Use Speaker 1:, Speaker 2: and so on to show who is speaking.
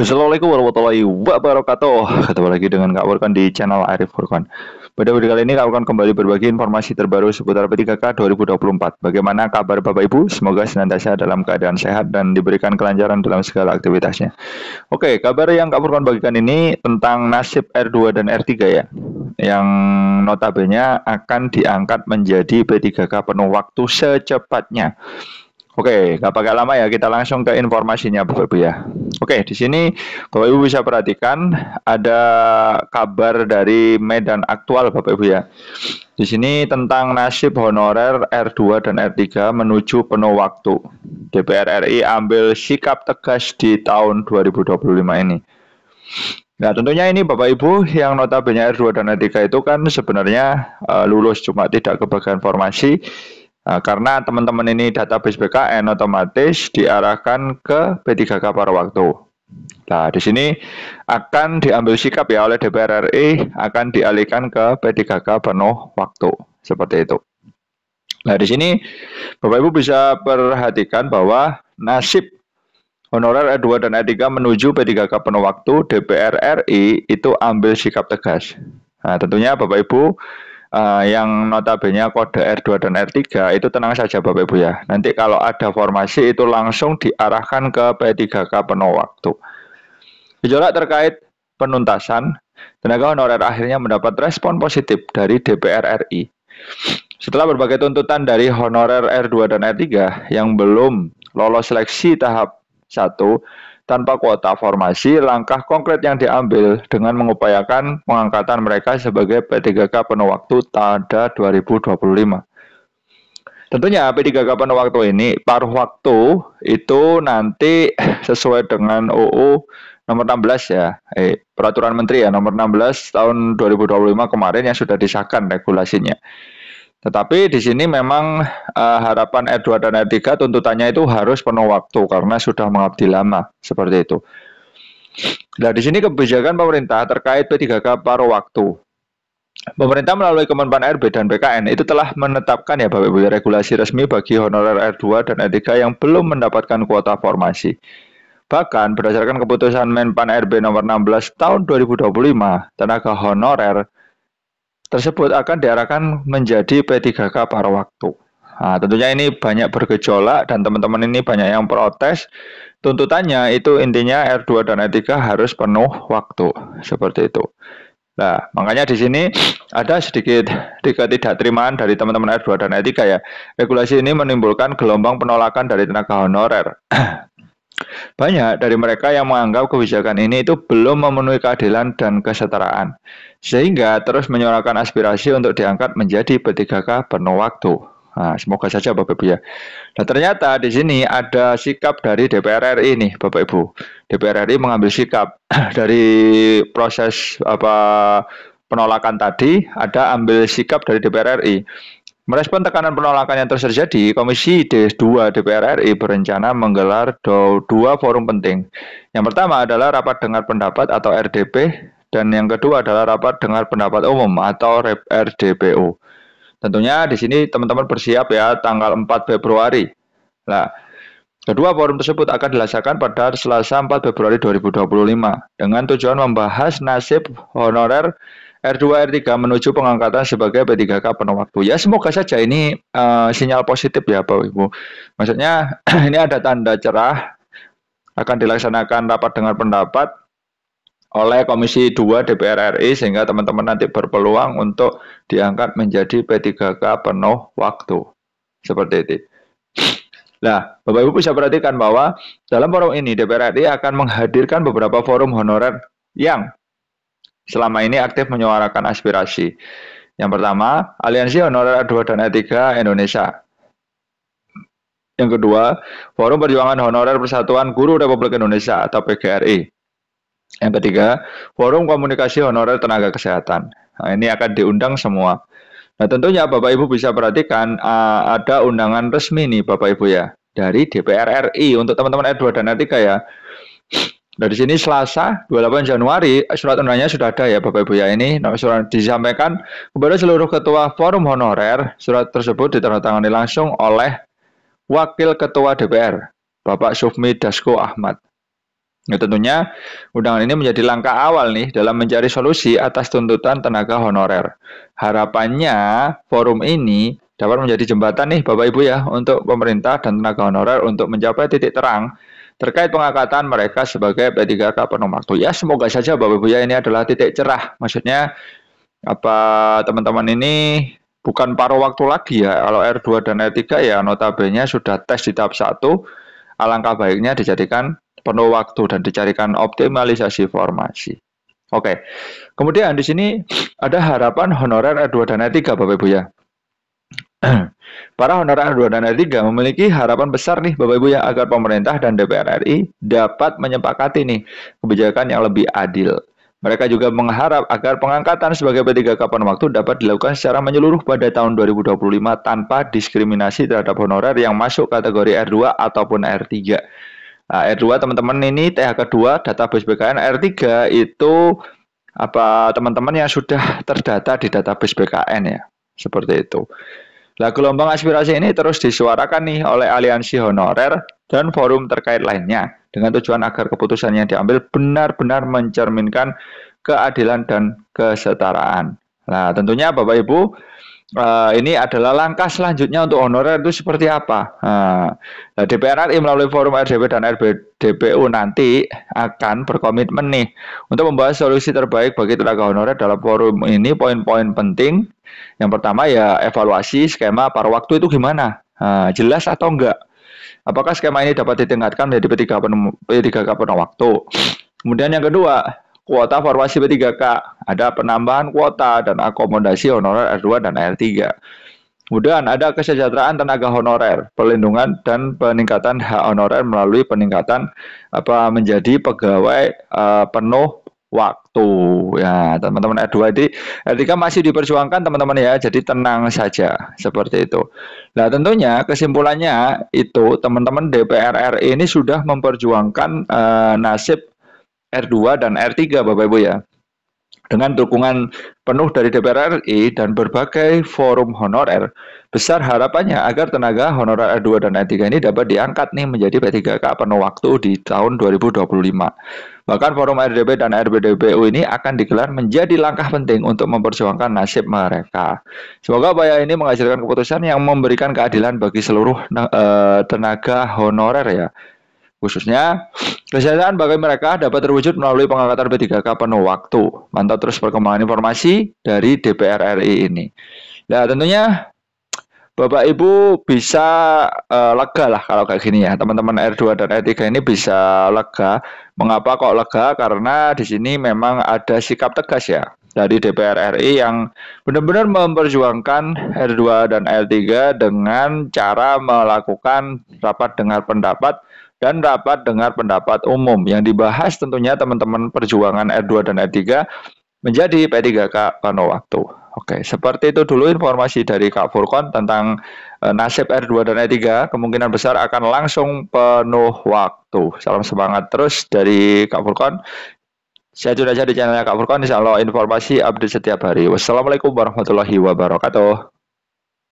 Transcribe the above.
Speaker 1: Assalamualaikum warahmatullahi wabarakatuh. Ketemu lagi dengan Kak Furkan di channel Arif Furkan. Pada video kali ini Kak Furkan kembali berbagi informasi terbaru seputar P3K 2024. Bagaimana kabar Bapak Ibu? Semoga senantiasa dalam keadaan sehat dan diberikan kelancaran dalam segala aktivitasnya. Oke, kabar yang Kak Furkan bagikan ini tentang nasib R2 dan R3 ya. Yang notabene akan diangkat menjadi P3K penuh waktu secepatnya. Oke, nggak pakai lama ya, kita langsung ke informasinya Bapak Ibu ya. Oke, di sini Bapak Ibu bisa perhatikan ada kabar dari Medan Aktual Bapak Ibu ya. Di sini tentang nasib honorer R2 dan R3 menuju penuh waktu. DPR RI ambil sikap tegas di tahun 2025 ini. Nah, tentunya ini Bapak Ibu yang notabene R2 dan R3 itu kan sebenarnya lulus cuma tidak kebagian formasi. Nah, karena teman-teman ini database BKN otomatis diarahkan ke P3K pada waktu. Nah, di sini akan diambil sikap ya oleh DPR RI akan dialihkan ke P3K penuh waktu. Seperti itu. Nah, di sini Bapak Ibu bisa perhatikan bahwa nasib honorer R2 dan R3 menuju P3K penuh waktu DPR RI itu ambil sikap tegas. Nah, tentunya Bapak Ibu yang notabene kode R2 dan R3 itu tenang saja Bapak Ibu ya. Nanti kalau ada formasi itu langsung diarahkan ke P3K penuh waktu. Gejolak terkait penuntasan, tenaga honorer akhirnya mendapat respon positif dari DPR RI. Setelah berbagai tuntutan dari honorer R2 dan R3 yang belum lolos seleksi tahap 1 tanpa kuota formasi, langkah konkret yang diambil dengan mengupayakan pengangkatan mereka sebagai P3K penuh waktu pada 2025. Tentunya P3K penuh waktu ini, paruh waktu itu nanti sesuai dengan UU nomor 16 ya, Peraturan Menteri ya, nomor 16 tahun 2025 kemarin yang sudah disahkan regulasinya. Tetapi di sini memang harapan R2 dan R3 tuntutannya itu harus penuh waktu karena sudah mengabdi lama seperti itu. Nah, di sini kebijakan pemerintah terkait P3K paruh waktu. Pemerintah melalui Kemenpan RB dan BKN itu telah menetapkan ya Bapak Ibu regulasi resmi bagi honorer R2 dan R3 yang belum mendapatkan kuota formasi. Bahkan berdasarkan keputusan Menpan RB nomor 16 tahun 2025, tenaga honorer tersebut akan diarahkan menjadi P3K paruh waktu. Nah, tentunya ini banyak bergejolak dan teman-teman ini banyak yang protes. Tuntutannya itu intinya R2 dan R3 harus penuh waktu. Seperti itu. Nah, makanya di sini ada sedikit ketidakterimaan dari teman-teman R2 dan R3 ya. Regulasi ini menimbulkan gelombang penolakan dari tenaga honorer. Banyak dari mereka yang menganggap kebijakan ini itu belum memenuhi keadilan dan kesetaraan, sehingga terus menyuarakan aspirasi untuk diangkat menjadi P3K penuh waktu. Nah, semoga saja Bapak Ibu ya. Nah, ternyata di sini ada sikap dari DPR RI nih Bapak Ibu. DPR RI mengambil sikap dari proses penolakan tadi, ada ambil sikap dari DPR RI. Merespon tekanan penolakan yang terus terjadi, Komisi D2 DPR RI berencana menggelar dua forum penting. Yang pertama adalah rapat dengar pendapat atau RDP, dan yang kedua adalah rapat dengar pendapat umum atau RDPU. Tentunya di sini teman-teman bersiap ya tanggal 4 Februari. Nah, kedua forum tersebut akan dilaksanakan pada Selasa 4 Februari 2025 dengan tujuan membahas nasib honorer R2 R3 menuju pengangkatan sebagai P3K penuh waktu. Ya semoga saja ini sinyal positif ya Bapak Ibu. Maksudnya ini ada tanda cerah akan dilaksanakan rapat dengar pendapat oleh Komisi 2 DPR RI sehingga teman-teman nanti berpeluang untuk diangkat menjadi P3K penuh waktu. Seperti itu. Nah, Bapak Ibu bisa perhatikan bahwa dalam forum ini DPR RI akan menghadirkan beberapa forum honorer yang selama ini aktif menyuarakan aspirasi. Yang pertama, Aliansi Honorer R2 dan R3 Indonesia. Yang kedua, Forum Perjuangan Honorer Persatuan Guru Republik Indonesia atau PGRI. Yang ketiga, Forum Komunikasi Honorer Tenaga Kesehatan. Nah, ini akan diundang semua. Nah, tentunya Bapak Ibu bisa perhatikan ada undangan resmi nih Bapak Ibu ya dari DPR RI untuk teman-teman R2 dan R3 ya. Nah, di sini Selasa 28 Januari surat undangannya sudah ada ya Bapak Ibu ya. Ini surat disampaikan kepada seluruh ketua forum honorer. Surat tersebut ditandatangani langsung oleh Wakil Ketua DPR Bapak Sufmi Dasko Ahmad. Ya, tentunya undangan ini menjadi langkah awal nih dalam mencari solusi atas tuntutan tenaga honorer. Harapannya forum ini dapat menjadi jembatan nih Bapak Ibu ya untuk pemerintah dan tenaga honorer untuk mencapai titik terang terkait pengangkatan mereka sebagai P3K penuh waktu. Ya semoga saja Bapak Ibu ya ini adalah titik cerah. Maksudnya apa teman-teman ini bukan paruh waktu lagi ya. Kalau R2 dan R3 ya notabene sudah tes di tahap 1. Alangkah baiknya dijadikan penuh waktu dan dicarikan optimalisasi formasi. Oke. Kemudian di sini ada harapan honorer R2 dan R3 Bapak Ibu ya. Para honorer R2 dan R3 memiliki harapan besar nih Bapak Ibu ya agar pemerintah dan DPR RI dapat menyepakati nih kebijakan yang lebih adil. Mereka juga mengharap agar pengangkatan sebagai P3K penuh waktu dapat dilakukan secara menyeluruh pada tahun 2025 tanpa diskriminasi terhadap honorer yang masuk kategori R2 ataupun R3. Nah, R2 teman-teman ini THK 2 database BKN, R3 itu apa teman-teman yang sudah terdata di database BKN ya. Seperti itu. Nah, gelombang aspirasi ini terus disuarakan nih oleh aliansi honorer dan forum terkait lainnya dengan tujuan agar keputusan yang diambil benar-benar mencerminkan keadilan dan kesetaraan. Nah, tentunya Bapak Ibu, ini adalah langkah selanjutnya untuk honorer itu seperti apa. Nah, DPR RI melalui forum RDP dan RBDPU nanti akan berkomitmen nih untuk membahas solusi terbaik bagi tenaga honorer dalam forum ini. Poin-poin penting yang pertama ya evaluasi skema paruh waktu itu gimana? Jelas atau enggak? Apakah skema ini dapat ditingkatkan menjadi P3K penuh waktu? Kemudian yang kedua, kuota formasi P3K. Ada penambahan kuota dan akomodasi honorer R2 dan R3. Kemudian ada kesejahteraan tenaga honorer, perlindungan dan peningkatan hak honorer melalui peningkatan menjadi pegawai penuh waktu. Ya, teman-teman R2 ini R3 masih diperjuangkan teman-teman ya, jadi tenang saja seperti itu. Nah, tentunya kesimpulannya itu teman-teman DPR RI ini sudah memperjuangkan nasib R2 dan R3 Bapak Ibu ya. Dengan dukungan penuh dari DPR RI dan berbagai forum honorer, besar harapannya agar tenaga honorer R2 dan R3 ini dapat diangkat nih menjadi P3K penuh waktu di tahun 2025. Bahkan forum RDP dan RBDPU ini akan digelar menjadi langkah penting untuk memperjuangkan nasib mereka. Semoga upaya ini menghasilkan keputusan yang memberikan keadilan bagi seluruh tenaga honorer ya. Khususnya, kesejahteraan bagi mereka dapat terwujud melalui pengangkatan P3K penuh waktu. Mantap terus perkembangan informasi dari DPR RI ini. Nah, tentunya Bapak Ibu bisa lega lah kalau kayak gini ya. Teman-teman R2 dan R3 ini bisa lega. Mengapa kok lega? Karena di sini memang ada sikap tegas ya dari DPR RI yang benar-benar memperjuangkan R2 dan R3 dengan cara melakukan rapat dengar pendapat dan rapat dengar pendapat umum yang dibahas tentunya teman-teman perjuangan R2 dan R3 menjadi P3K penuh waktu. Oke, seperti itu dulu informasi dari Kak Furkon tentang nasib R2 dan R3 kemungkinan besar akan langsung penuh waktu. Salam semangat terus dari Kak Furkon. Saya sudah aja di channelnya Kak Furkon, insya Allah informasi update setiap hari. Wassalamualaikum warahmatullahi wabarakatuh.